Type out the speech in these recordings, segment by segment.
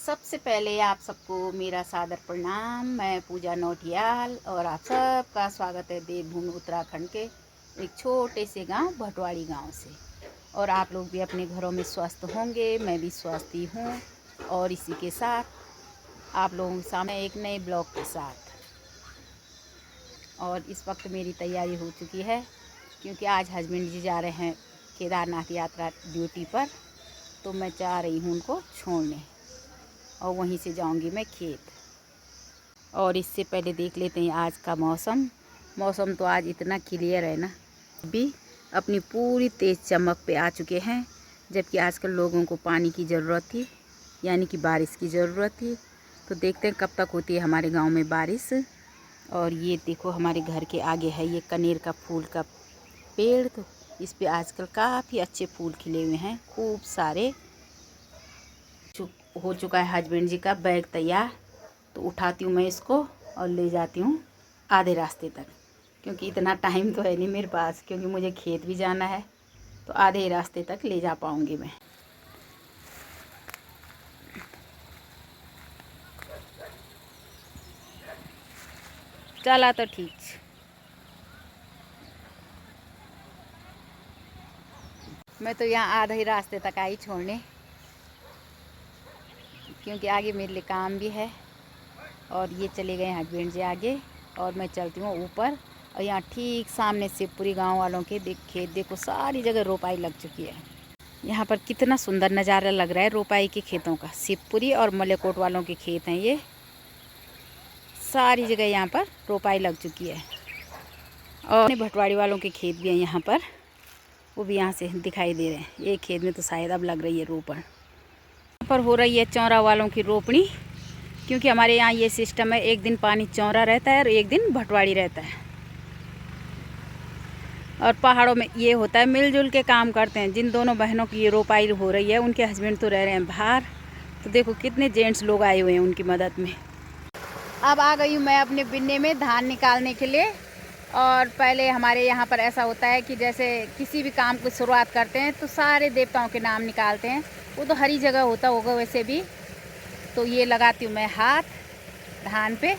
सबसे पहले आप सबको मेरा सादर प्रणाम। मैं पूजा नौटियाल और आप सबका स्वागत है देवभूमि उत्तराखंड के एक छोटे से गांव भटवाड़ी गांव से। और आप लोग भी अपने घरों में स्वस्थ होंगे, मैं भी स्वस्थ ही हूँ। और इसी के साथ आप लोगों के सामने एक नए ब्लॉग के साथ। और इस वक्त मेरी तैयारी हो चुकी है क्योंकि आज हस्बैंड जी जा रहे हैं केदारनाथ यात्रा ड्यूटी पर, तो मैं चाह रही हूँ उनको छोड़ने और वहीं से जाऊंगी मैं खेत। और इससे पहले देख लेते हैं आज का मौसम। मौसम तो आज इतना क्लियर है ना, अभी अपनी पूरी तेज़ चमक पे आ चुके हैं। जबकि आजकल लोगों को पानी की ज़रूरत थी, यानी कि बारिश की ज़रूरत थी। तो देखते हैं कब तक होती है हमारे गांव में बारिश। और ये देखो हमारे घर के आगे है ये कनेर का फूल का पेड़, तो इस पे आजकल काफ़ी अच्छे फूल खिले हुए हैं, खूब सारे। हो चुका है हस्बैंड जी का बैग तैयार, तो उठाती हूँ मैं इसको और ले जाती हूँ आधे रास्ते तक, क्योंकि इतना टाइम तो है नहीं मेरे पास, क्योंकि मुझे खेत भी जाना है। तो आधे रास्ते तक ले जा पाऊँगी मैं। चला तो ठीक। मैं तो यहाँ आधे ही रास्ते तक आई छोड़ने, क्योंकि आगे मेरे लिए काम भी है। और ये चले गए हस्बैंड जी आगे और मैं चलती हूँ ऊपर। और यहाँ ठीक सामने शिवपुरी गांव वालों के खेत देखो, सारी जगह रोपाई लग चुकी है। यहाँ पर कितना सुंदर नज़ारा लग रहा है रोपाई के खेतों का। शिवपुरी और मलेकोट वालों के खेत हैं ये, सारी जगह यहाँ पर रोपाई लग चुकी है। और भटवाड़ी वालों के खेत भी हैं यहाँ पर, वो भी यहाँ से दिखाई दे रहे हैं। एक खेत में तो शायद अब लग रही है रोपण। यहाँ पर हो रही है चौरा वालों की रोपणी, क्योंकि हमारे यहाँ ये सिस्टम है, एक दिन पानी चौरा रहता है और एक दिन भटवाड़ी रहता है। और पहाड़ों में ये होता है, मिलजुल के काम करते हैं। जिन दोनों बहनों की ये रोपाई हो रही है, उनके हस्बैंड तो रह रहे हैं बाहर, तो देखो कितने जेंट्स लोग आए हुए हैं उनकी मदद में। अब आ गई हूँ मैं अपने बिन्ने में धान निकालने के लिए। और पहले हमारे यहाँ पर ऐसा होता है कि जैसे किसी भी काम को शुरुआत करते हैं तो सारे देवताओं के नाम निकालते हैं। वो तो हर ही जगह होता होगा वैसे भी। तो ये लगाती हूँ मैं हाथ धान पे।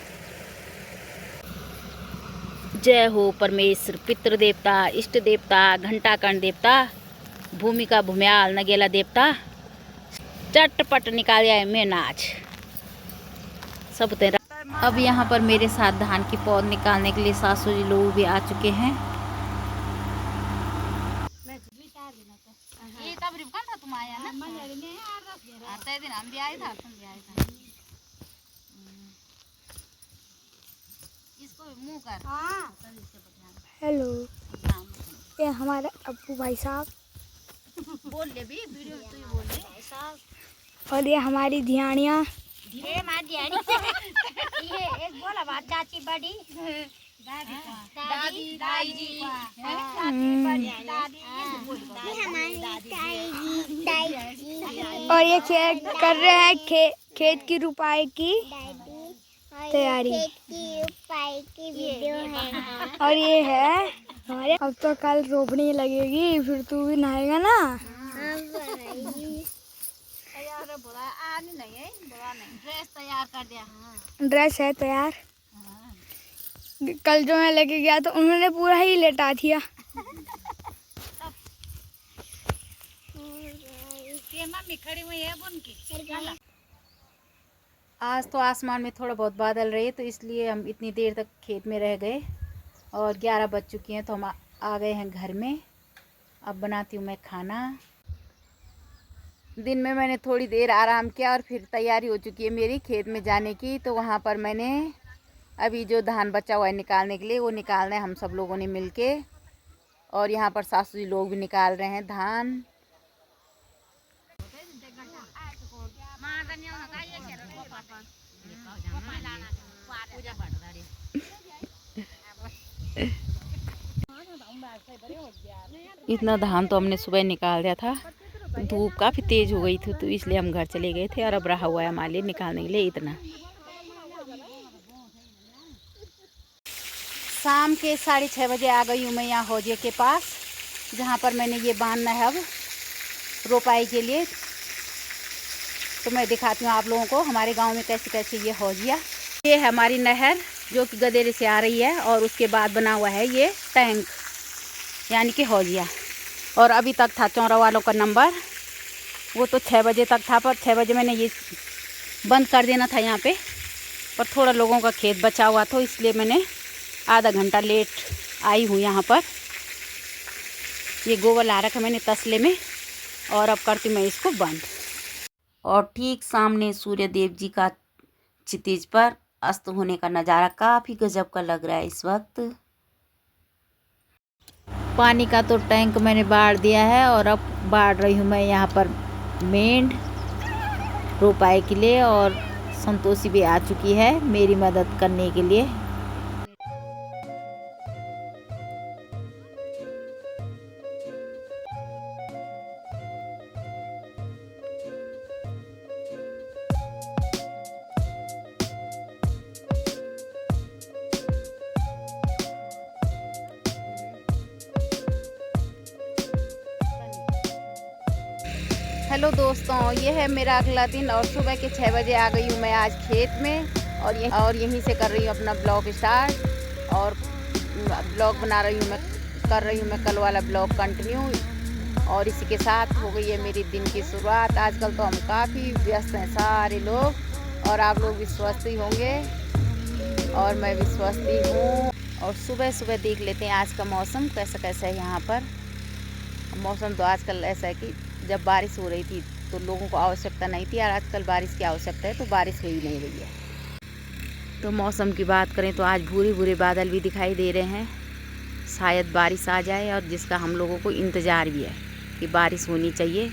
जय हो परमेश्वर, पितृ देवता, इष्ट देवता, घंटाकर्ण देवता, भूमि का भूम्याल नगेला देवता, चटपट निकाल आए मैं नाच सब तेरा। अब यहाँ पर मेरे साथ धान की पौध निकालने के लिए सासू जी लोग भी आ चुके हैं। ये तब रिबन था, तुम आया ना? आते दिन हम भी आए था, तुम भी आए था। इसको मुंह कर। हाँ। हेलो, ये हमारे अब्बू भाई साहब। बोल ले भी, वीडियो में तू ही बोल ले भाई साहब। और ये हमारी धियानियाँ। ये हमारी धियानी। ये एक बोला बात, चाची बड़ी, दादी दादी दादी जी, और ये कर रहे हैं खेत की रुपाई की तैयारी। और ये है हमारे, अब तो कल रोपनी लगेगी, फिर तू भी नहाएगा ना? ड्रेस तैयार कर दिया। ड्रेस है तैयार। कल जो मैं लेके गया तो उन्होंने पूरा ही लेटा दिया। मम्मी खड़ी हुई है बुन की। आज तो आसमान में थोड़ा बहुत बादल रहे, तो इसलिए हम इतनी देर तक खेत में रह गए। और 11 बज चुकी हैं, तो हम आ गए हैं घर में। अब बनाती हूँ मैं खाना। दिन में मैंने थोड़ी देर आराम किया और फिर तैयारी हो चुकी है मेरी खेत में जाने की। तो वहाँ पर मैंने अभी जो धान बचा हुआ है निकालने के लिए, वो निकालना है हम सब लोगों ने मिलके। और यहाँ पर सासू जी लोग भी निकाल रहे हैं धान। इतना धान तो हमने सुबह निकाल दिया था। धूप काफ़ी तेज़ हो गई थी, तो इसलिए हम घर चले गए थे। और अब रहा हुआ है हमारे लिए निकालने के लिए इतना। शाम के 6:30 बजे आ गई हूँ मैं यहाँ हौजे के पास, जहाँ पर मैंने ये बांधना है अब रोपाई के लिए। तो मैं दिखाती हूँ आप लोगों को हमारे गांव में कैसे कैसे ये हौजिया। ये है हमारी नहर जो कि गदेरे से आ रही है, और उसके बाद बना हुआ है ये टैंक यानी कि हौजिया। और अभी तक था चौरा वालों का नंबर, वो तो 6 बजे तक था, पर 6 बजे मैंने ये बंद कर देना था यहाँ पे, पर थोड़ा लोगों का खेत बचा हुआ था, इसलिए मैंने आधा घंटा लेट आई हूँ यहाँ पर। ये गोबर ला रखा मैंने तसले में, और अब करती मैं इसको बंद। और ठीक सामने सूर्य देव जी का क्षितिज पर अस्त होने का नज़ारा काफ़ी गजब का लग रहा है इस वक्त। पानी का तो टैंक मैंने बाढ़ दिया है, और अब बाढ़ रही हूँ मैं यहाँ पर मेंढ रोपाई के लिए, और संतोषी भी आ चुकी है मेरी मदद करने के लिए। हेलो दोस्तों, ये है मेरा अगला दिन, और सुबह के 6 बजे आ गई हूँ मैं आज खेत में, और यहीं से कर रही हूँ अपना ब्लॉग स्टार्ट, और ब्लॉग बना रही हूँ मैं, कर रही हूँ मैं कल वाला ब्लॉग कंटिन्यू, और इसी के साथ हो गई है मेरी दिन की शुरुआत। आजकल तो हम काफ़ी व्यस्त हैं सारे लोग, और आप लोग भी स्वस्थ ही होंगे, और मैं भी स्वस्थ ही हूँ। और सुबह सुबह देख लेते हैं आज का मौसम कैसा कैसा है यहाँ पर। मौसम तो आजकल ऐसा है कि जब बारिश हो रही थी तो लोगों को आवश्यकता नहीं थी, और आजकल बारिश की आवश्यकता है तो बारिश हो ही नहीं रही है। तो मौसम की बात करें तो आज भूरे भूरे बादल भी दिखाई दे रहे हैं, शायद बारिश आ जाए, और जिसका हम लोगों को इंतज़ार भी है कि बारिश होनी चाहिए,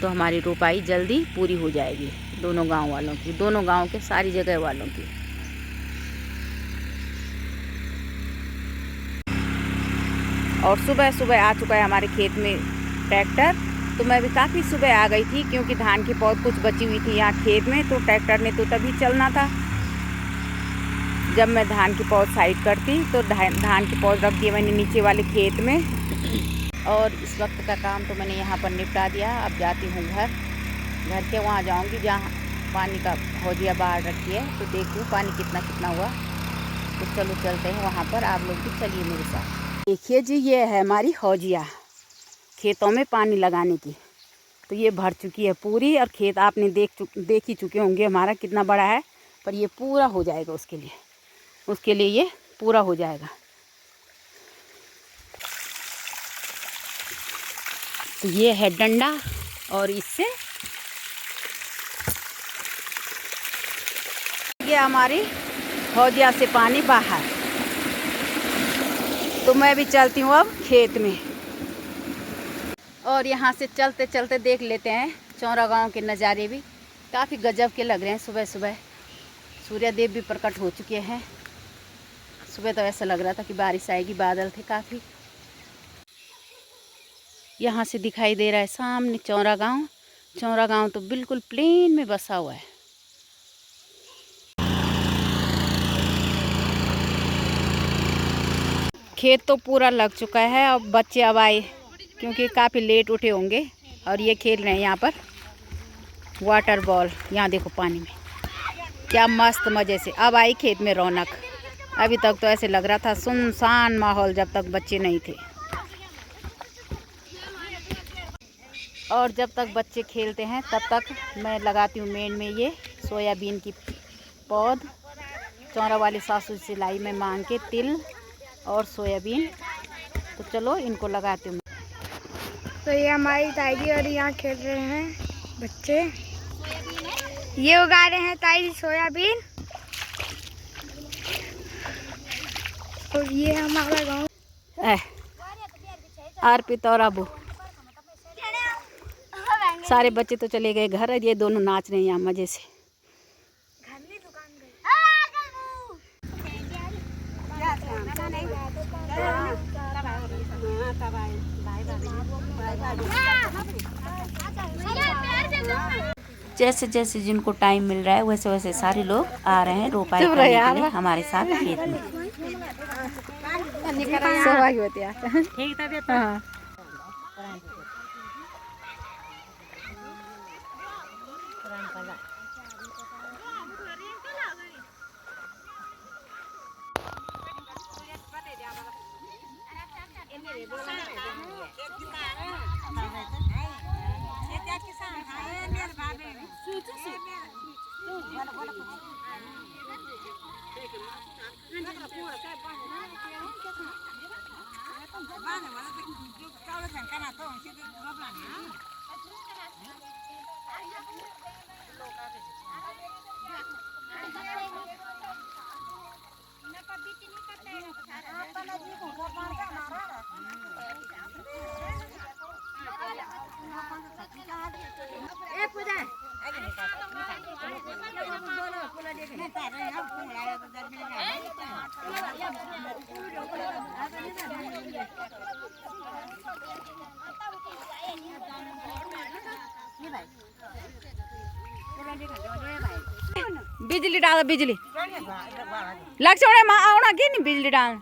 तो हमारी रोपाई जल्दी पूरी हो जाएगी दोनों गाँव वालों की, दोनों गाँव के सारी जगह वालों की। और सुबह सुबह आ चुका है हमारे खेत में ट्रैक्टर, तो मैं भी काफ़ी सुबह आ गई थी क्योंकि धान की पौध कुछ बची हुई थी यहाँ खेत में, तो ट्रैक्टर ने तो तभी चलना था जब मैं धान की पौध साइड करती, तो धान की पौध रख दिए मैंने नीचे वाले खेत में। और इस वक्त का काम तो मैंने यहाँ पर निपटा दिया। अब जाती हूँ घर के वहाँ जाऊँगी जहाँ पानी का हौजिया बाहर रखी है, तो देखूँ पानी कितना कितना हुआ, तो चलो चलते हैं वहाँ पर, आप लोग भी चलिए मेरे साथ। देखिए जी, ये है हमारी हौजिया खेतों में पानी लगाने की, तो ये भर चुकी है पूरी, और खेत आपने देख ही चुके होंगे हमारा कितना बड़ा है, पर ये पूरा हो जाएगा उसके लिए ये पूरा हो जाएगा। तो ये है डंडा, और इससे ये हमारी हौजिया से पानी बाहर। तो मैं भी चलती हूँ अब खेत में, और यहाँ से चलते चलते देख लेते हैं चौरा गांव के नज़ारे भी काफ़ी गजब के लग रहे हैं। सुबह सुबह सूर्य देव भी प्रकट हो चुके हैं। सुबह तो ऐसा लग रहा था कि बारिश आएगी, बादल थे काफ़ी। यहाँ से दिखाई दे रहा है सामने चौरा गांव। चौरा गांव तो बिल्कुल प्लेन में बसा हुआ है। खेत तो पूरा लग चुका है। अब बच्चे अब आए क्योंकि काफ़ी लेट उठे होंगे, और ये खेल रहे हैं यहाँ पर वाटर बॉल। यहाँ देखो पानी में क्या मस्त मज़े से। अब आई खेत में रौनक। अभी तक तो ऐसे लग रहा था सुनसान माहौल जब तक बच्चे नहीं थे, और जब तक बच्चे खेलते हैं तब तक मैं लगाती हूँ मेन में ये सोयाबीन की पौध। चौरा वाली सासू से लाई मैं मांग के तिल और सोयाबीन। तो चलो इनको लगाती हूँ। तो ये हमारी ताई और यहाँ खेल रहे हैं बच्चे। ये उगा रहे हैं ताई सोयाबीन, और ये हमारा गांव। अर्पित और अबू सारे बच्चे तो चले गए घर, ये दोनों नाच रहे हैं यहाँ मज़े से। जैसे जैसे जिनको टाइम मिल रहा है वैसे वैसे सारे लोग आ रहे हैं रोपाई करने के लिए हमारे साथ खेत में। बिजली डाल बिजली लक्ष्मण माँ आना की नहीं बिजली डाल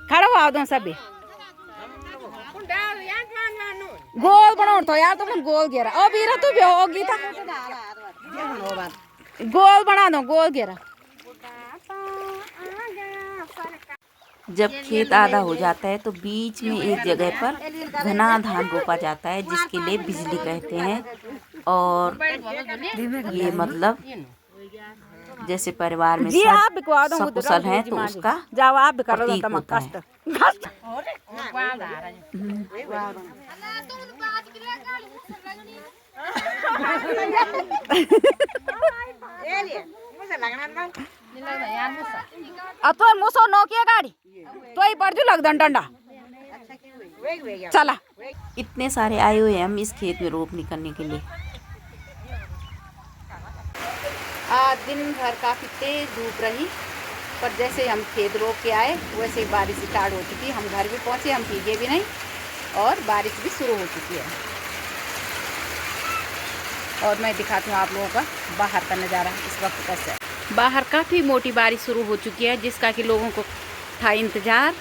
खड़ा हुआ दो सभी गोल बनाओ तो यार तुम गोल घेरा ओ बीरा तू भी हो गीता गोल बना दो गोल घेरा। जब खेत आधा हो जाता है तो बीच में एक जगह पर घना धान रोपा जाता है जिसके लिए बिजली कहते हैं। और ये मतलब जैसे परिवार में सब सकुशल हैं तो उसका प्रतीक होता है। अथवा मुसो नोकिया गाड़ी तो ही पड़ जू लगदन डंडा चला। इतने सारे आए हुए हम इस खेत में रोपनी करने के लिए। आज दिन भर काफ़ी तेज धूप रही पर जैसे हम खेत रोप के आए वैसे ही बारिश स्टार्ट हो चुकी। हम घर भी पहुँचे, हम भीगे भी नहीं और बारिश भी शुरू हो चुकी है। और मैं दिखाती हूँ आप लोगों का बाहर का नज़ारा इस वक्त कैसा है। बाहर काफ़ी मोटी बारिश शुरू हो चुकी है जिसका कि लोगों को था इंतज़ार।